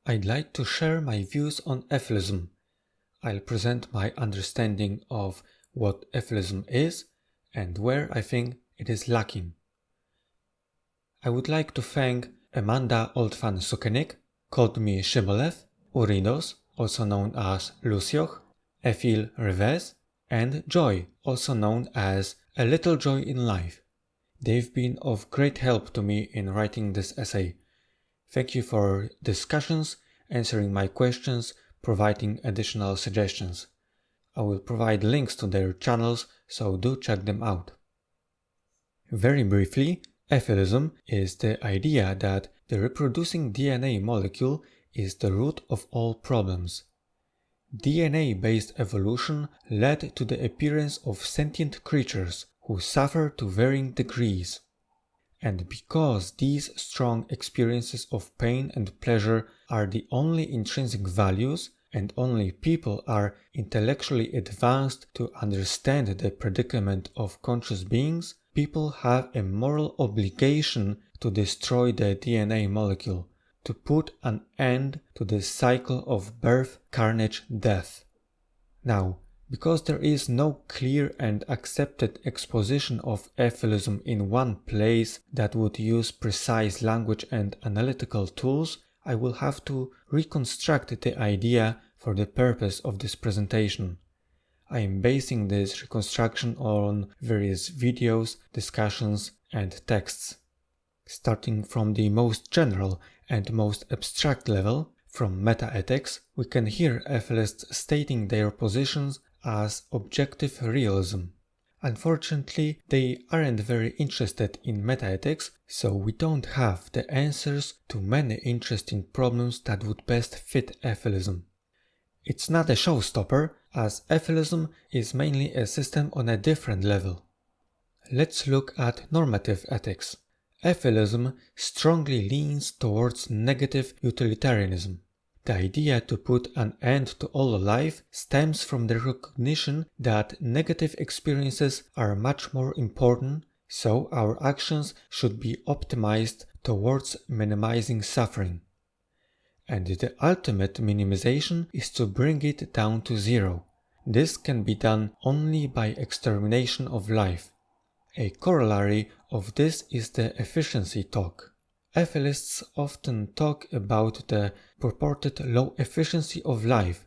I'd like to share my views on EFILism. I'll present my understanding of what EFILism is and where I think it is lacking. I would like to thank Amanda Oldfan-Sukenik, called me Shibboleth, Uridos, also known as Lucioch, Efil Reves, and Joy, also known as A Little Joy in Life. They've been of great help to me in writing this essay. Thank you for discussions, answering my questions, providing additional suggestions. I will provide links to their channels, so do check them out. Very briefly, EFILism is the idea that the reproducing DNA molecule is the root of all problems. DNA-based evolution led to the appearance of sentient creatures who suffer to varying degrees. And because these strong experiences of pain and pleasure are the only intrinsic values, and only people are intellectually advanced to understand the predicament of conscious beings, people have a moral obligation to destroy the DNA molecule, to put an end to the cycle of birth, carnage, death. Now, because there is no clear and accepted exposition of EFILism in one place that would use precise language and analytical tools, I will have to reconstruct the idea for the purpose of this presentation. I am basing this reconstruction on various videos, discussions, and texts. Starting from the most general and most abstract level, from meta-ethics, we can hear EFILists stating their positions as objective realism. Unfortunately, they aren't very interested in meta-ethics, so we don't have the answers to many interesting problems that would best fit EFILism. It's not a showstopper, as EFILism is mainly a system on a different level. Let's look at normative ethics. EFILism strongly leans towards negative utilitarianism. The idea to put an end to all life stems from the recognition that negative experiences are much more important, so our actions should be optimized towards minimizing suffering. And the ultimate minimization is to bring it down to zero. This can be done only by extermination of life. A corollary of this is the efficiency talk. EFILists often talk about the purported low efficiency of life,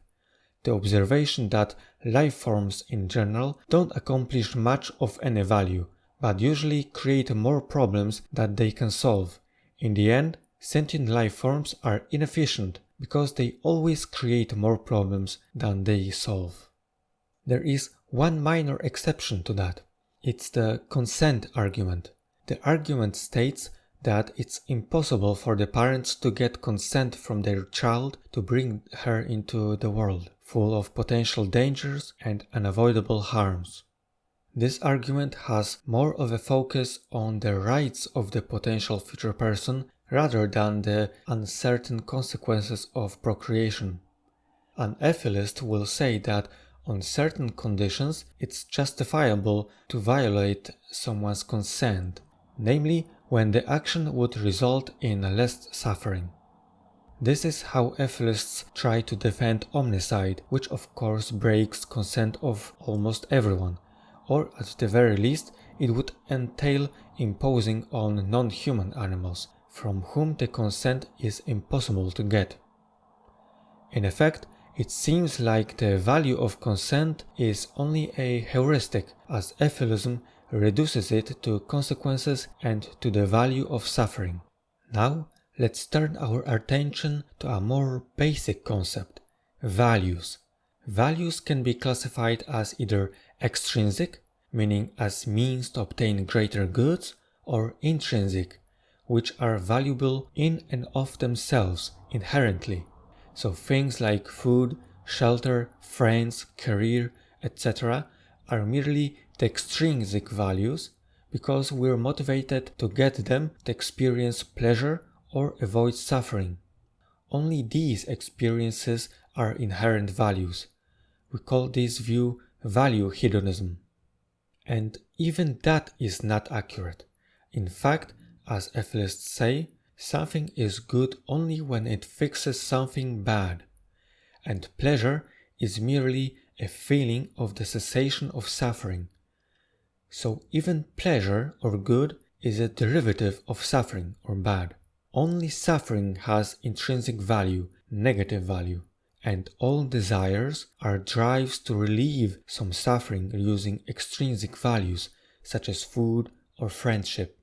the observation that life forms in general don't accomplish much of any value, but usually create more problems than they can solve. In the end, sentient life forms are inefficient because they always create more problems than they solve. There is one minor exception to that. It's the consent argument. The argument states that it's impossible for the parents to get consent from their child to bring her into the world, full of potential dangers and unavoidable harms. This argument has more of a focus on the rights of the potential future person rather than the uncertain consequences of procreation. An EFIList will say that on certain conditions it's justifiable to violate someone's consent, namely when the action would result in less suffering. This is how EFILists try to defend omnicide, which of course breaks consent of almost everyone, or at the very least it would entail imposing on non-human animals, from whom the consent is impossible to get. In effect, it seems like the value of consent is only a heuristic, as EFILism reduces it to consequences and to the value of suffering. Now, let's turn our attention to a more basic concept: values. Values can be classified as either extrinsic, meaning as means to obtain greater goods, or intrinsic, which are valuable in and of themselves, inherently. So things like food, shelter, friends, career, etc. are merely the extrinsic values because we're motivated to get them to experience pleasure or avoid suffering. Only these experiences are inherent values. We call this view value hedonism. And even that is not accurate. In fact, as EFILists say, Something is good only when it fixes something bad, and pleasure is merely a feeling of the cessation of suffering. So even pleasure or good is a derivative of suffering or bad. Only suffering has intrinsic value, negative value, and all desires are drives to relieve some suffering using extrinsic values such as food or friendship.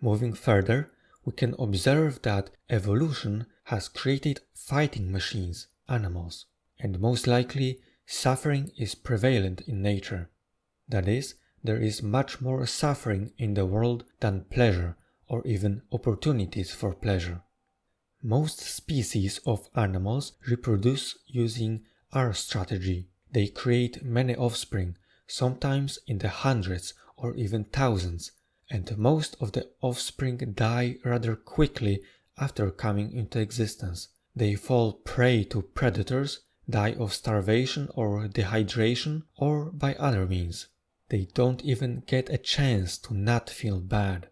Moving further, we can observe that evolution has created fighting machines, animals, and most likely suffering is prevalent in nature. That is, there is much more suffering in the world than pleasure or even opportunities for pleasure. Most species of animals reproduce using R strategy. They create many offspring, sometimes in the hundreds or even thousands, and most of the offspring die rather quickly after coming into existence. They fall prey to predators, die of starvation or dehydration, or by other means. They don't even get a chance to not feel bad.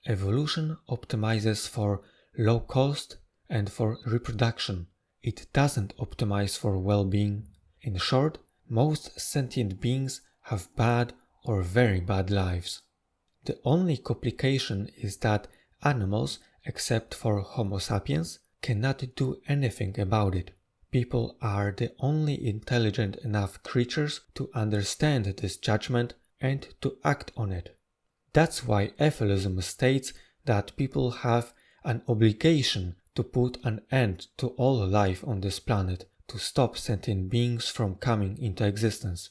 Evolution optimizes for low cost and for reproduction. It doesn't optimize for well-being. In short, most sentient beings have bad or very bad lives. The only complication is that animals, except for Homo sapiens, cannot do anything about it. People are the only intelligent enough creatures to understand this judgment and to act on it. That's why EFILism states that people have an obligation to put an end to all life on this planet, to stop sentient beings from coming into existence.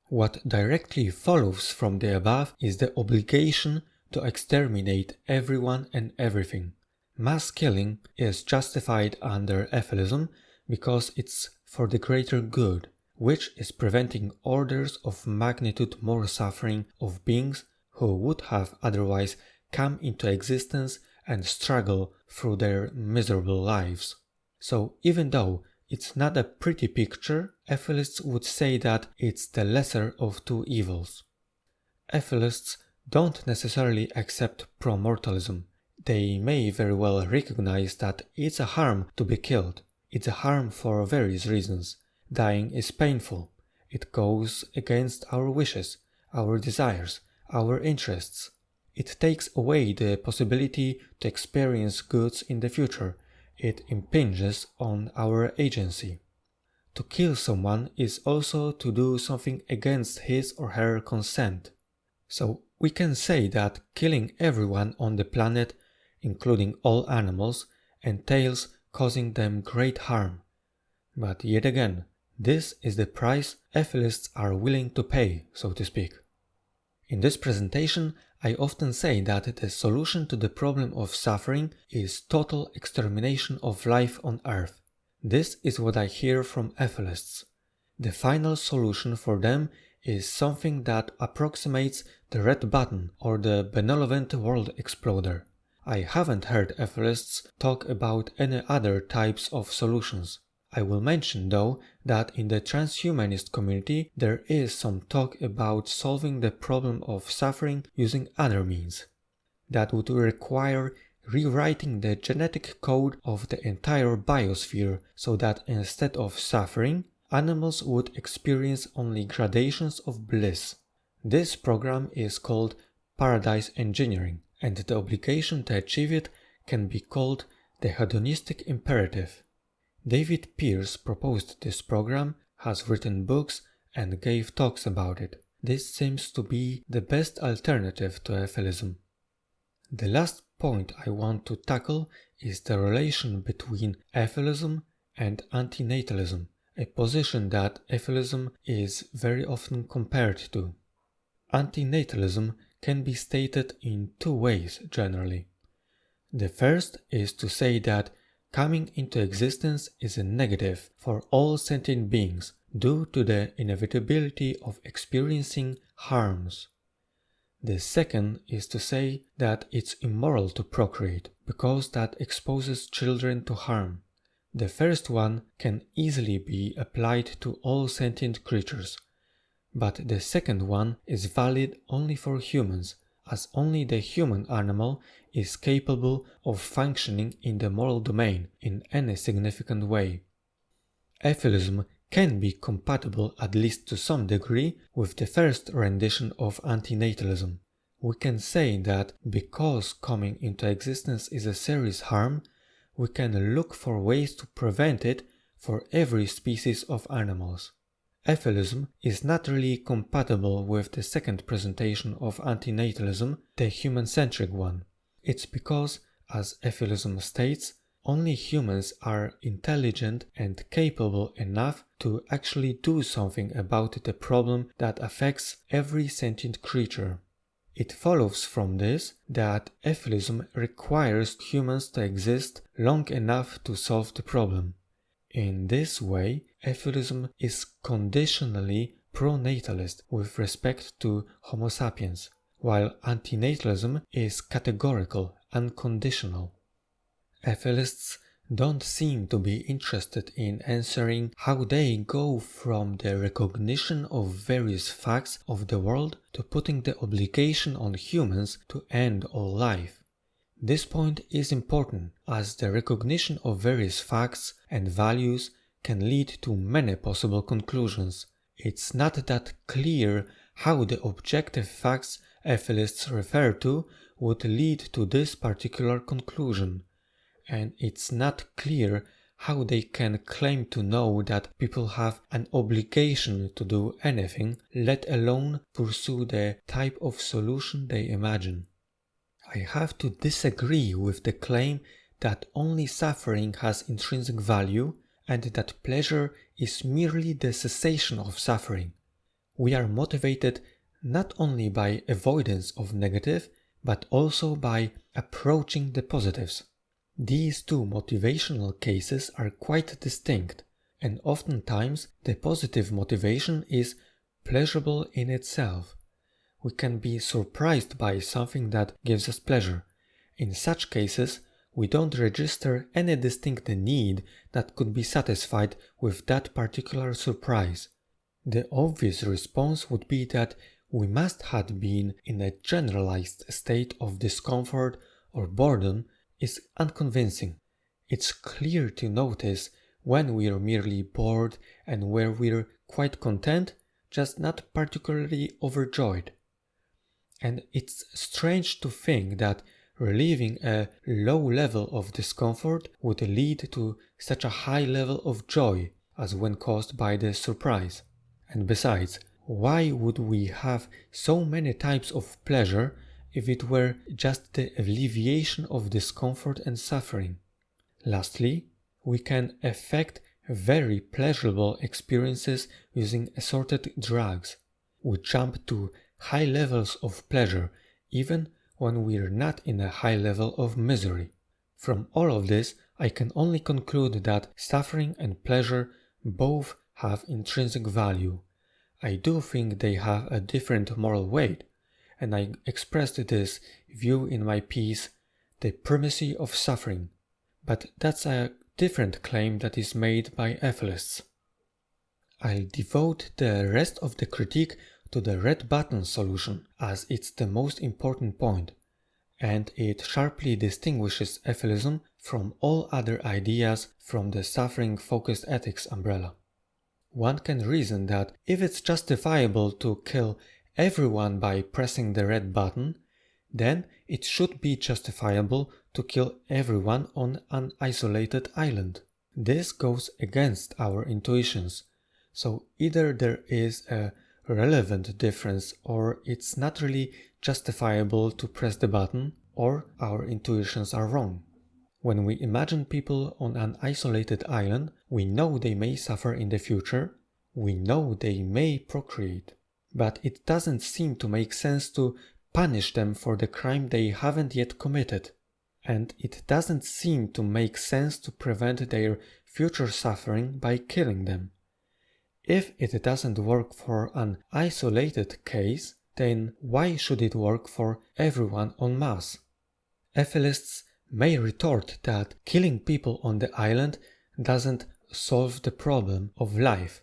What directly follows from the above is the obligation to exterminate everyone and everything. Mass killing is justified under EFILism because it's for the greater good, which is preventing orders of magnitude more suffering of beings who would have otherwise come into existence and struggle through their miserable lives. So even though it's not a pretty picture, EFILists would say that it's the lesser of two evils. EFILists don't necessarily accept pro-mortalism. They may very well recognize that it's a harm to be killed. It's a harm for various reasons. Dying is painful. It goes against our wishes, our desires, our interests. It takes away the possibility to experience goods in the future. It impinges on our agency. To kill someone is also to do something against his or her consent. So we can say that killing everyone on the planet, including all animals, entails causing them great harm. But yet again, this is the price EFILists are willing to pay, so to speak. In this presentation, I often say that the solution to the problem of suffering is total extermination of life on Earth. This is what I hear from EFILists. The final solution for them is something that approximates the red button or the benevolent world exploder. I haven't heard EFILists talk about any other types of solutions. I will mention though that in the transhumanist community there is some talk about solving the problem of suffering using other means. That would require rewriting the genetic code of the entire biosphere so that instead of suffering, animals would experience only gradations of bliss. This program is called paradise engineering, and the obligation to achieve it can be called the hedonistic imperative. David Pearce proposed this program, has written books, and gave talks about it. This seems to be the best alternative to EFILism. The last point I want to tackle is the relation between EFILism and antinatalism, a position that EFILism is very often compared to. Antinatalism can be stated in two ways generally. The first is to say that coming into existence is a negative for all sentient beings due to the inevitability of experiencing harms. The second is to say that it's immoral to procreate because that exposes children to harm. The first one can easily be applied to all sentient creatures, but the second one is valid only for humans, as only the human animal is capable of functioning in the moral domain in any significant way. EFILism can be compatible, at least to some degree, with the first rendition of antinatalism. We can say that because coming into existence is a serious harm, we can look for ways to prevent it for every species of animals. EFILism is not really compatible with the second presentation of antinatalism, the human-centric one. It's because, as EFILism states, only humans are intelligent and capable enough to actually do something about the problem that affects every sentient creature. It follows from this that EFILism requires humans to exist long enough to solve the problem. In this way, EFILism is conditionally pro-natalist with respect to Homo sapiens, while antinatalism is categorical, unconditional. EFILists don't seem to be interested in answering how they go from the recognition of various facts of the world to putting the obligation on humans to end all life. This point is important, as the recognition of various facts and values can lead to many possible conclusions. It's not that clear how the objective facts EFILists refer to would lead to this particular conclusion, and it's not clear how they can claim to know that people have an obligation to do anything, let alone pursue the type of solution they imagine. I have to disagree with the claim that only suffering has intrinsic value and that pleasure is merely the cessation of suffering. We are motivated not only by avoidance of negative, but also by approaching the positives. These two motivational cases are quite distinct, and oftentimes the positive motivation is pleasurable in itself. We can be surprised by something that gives us pleasure. In such cases, we don't register any distinct need that could be satisfied with that particular surprise. The obvious response would be that we must have been in a generalized state of discomfort or boredom is unconvincing. It's clear to notice when we're merely bored and where we're quite content, just not particularly overjoyed. And it's strange to think that relieving a low level of discomfort would lead to such a high level of joy as when caused by the surprise. And besides, why would we have so many types of pleasure if it were just the alleviation of discomfort and suffering? Lastly, we can effect very pleasurable experiences using assorted drugs. We jump to high levels of pleasure even when we're not in a high level of misery. From all of this, I can only conclude that suffering and pleasure both have intrinsic value. I do think they have a different moral weight, and I expressed this view in my piece, The Primacy of Suffering, but that's a different claim that is made by EFILists. I'll devote the rest of the critique to the red button solution, as it's the most important point, and it sharply distinguishes EFILism from all other ideas from the suffering-focused ethics umbrella. One can reason that if it's justifiable to kill everyone by pressing the red button, then it should be justifiable to kill everyone on an isolated island. This goes against our intuitions, so either there is a relevant difference or it's not really justifiable to press the button, or our intuitions are wrong. When we imagine people on an isolated island, we know they may suffer in the future, we know they may procreate, but it doesn't seem to make sense to punish them for the crime they haven't yet committed, and it doesn't seem to make sense to prevent their future suffering by killing them. If it doesn't work for an isolated case, then why should it work for everyone en masse? EFILists may retort that killing people on the island doesn't solve the problem of life,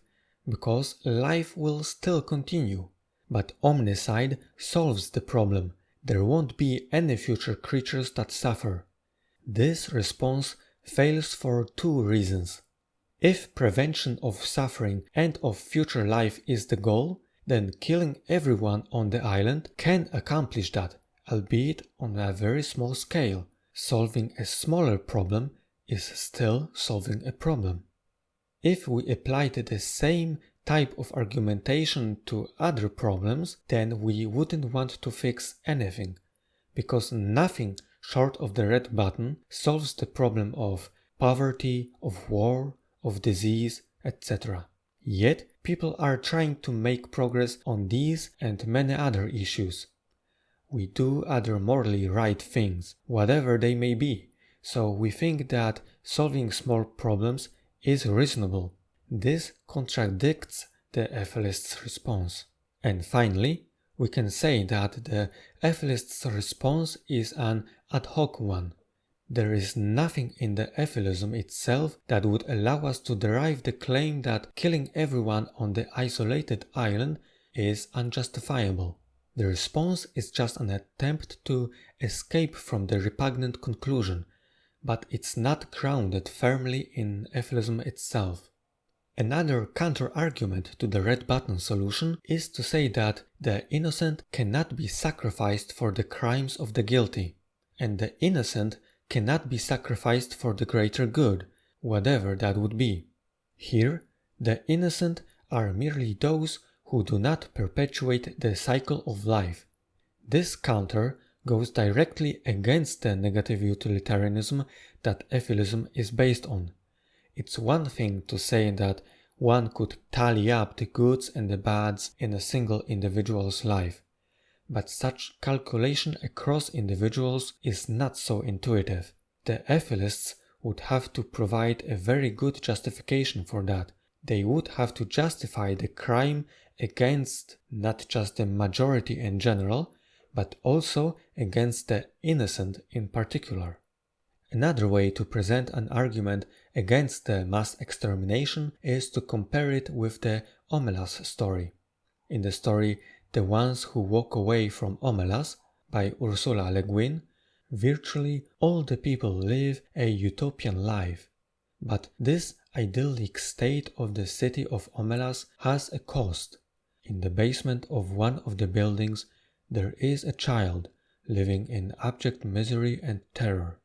because life will still continue. But omnicide solves the problem, there won't be any future creatures that suffer. This response fails for two reasons. If prevention of suffering and of future life is the goal, then killing everyone on the island can accomplish that, albeit on a very small scale. Solving a smaller problem is still solving a problem. If we applied the same type of argumentation to other problems, then we wouldn't want to fix anything, because nothing short of the red button solves the problem of poverty, of war, of disease, etc. Yet, people are trying to make progress on these and many other issues. We do other morally right things, whatever they may be, so we think that solving small problems is reasonable. This contradicts the EFIList's response. And finally, we can say that the EFIList's response is an ad hoc one. There is nothing in the EFILism itself that would allow us to derive the claim that killing everyone on the isolated island is unjustifiable. The response is just an attempt to escape from the repugnant conclusion, but it's not grounded firmly in EFILism itself. Another counter-argument to the red button solution is to say that the innocent cannot be sacrificed for the crimes of the guilty, and the innocent cannot be sacrificed for the greater good, whatever that would be. Here, the innocent are merely those who do not perpetuate the cycle of life. This counter goes directly against the negative utilitarianism that EFILism is based on. It's one thing to say that one could tally up the goods and the bads in a single individual's life, but such calculation across individuals is not so intuitive. The EFILists would have to provide a very good justification for that. They would have to justify the crime against not just the majority in general, but also against the innocent in particular. Another way to present an argument against the mass extermination is to compare it with the Omelas story. In the story The Ones Who Walk Away from Omelas by Ursula Le Guin, virtually all the people live a utopian life. But this idyllic state of the city of Omelas has a cost. In the basement of one of the buildings there is a child living in abject misery and terror.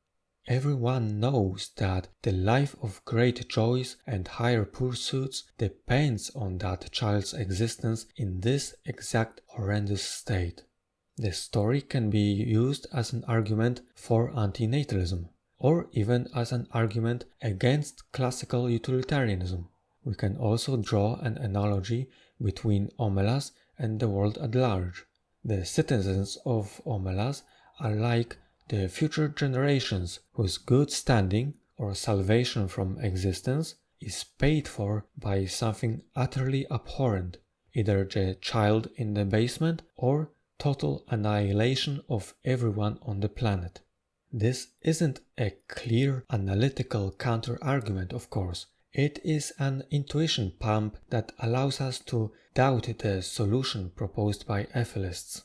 Everyone knows that the life of great joys and higher pursuits depends on that child's existence in this exact horrendous state. The story can be used as an argument for antinatalism, or even as an argument against classical utilitarianism. We can also draw an analogy between Omelas and the world at large. The citizens of Omelas are like the future generations whose good standing or salvation from existence is paid for by something utterly abhorrent, either the child in the basement or total annihilation of everyone on the planet. This isn't a clear analytical counter-argument, of course. It is an intuition pump that allows us to doubt the solution proposed by EFILists.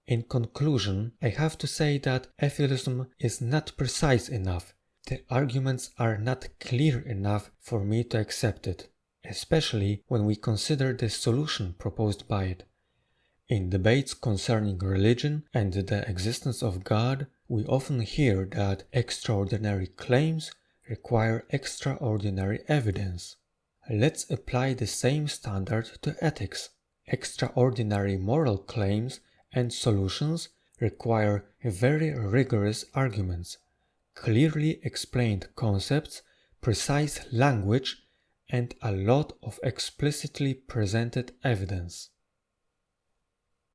In conclusion, I have to say that EFILism is not precise enough. The arguments are not clear enough for me to accept it, especially when we consider the solution proposed by it. In debates concerning religion and the existence of God, we often hear that extraordinary claims require extraordinary evidence. Let's apply the same standard to ethics. Extraordinary moral claims and solutions require very rigorous arguments, clearly explained concepts, precise language, and a lot of explicitly presented evidence.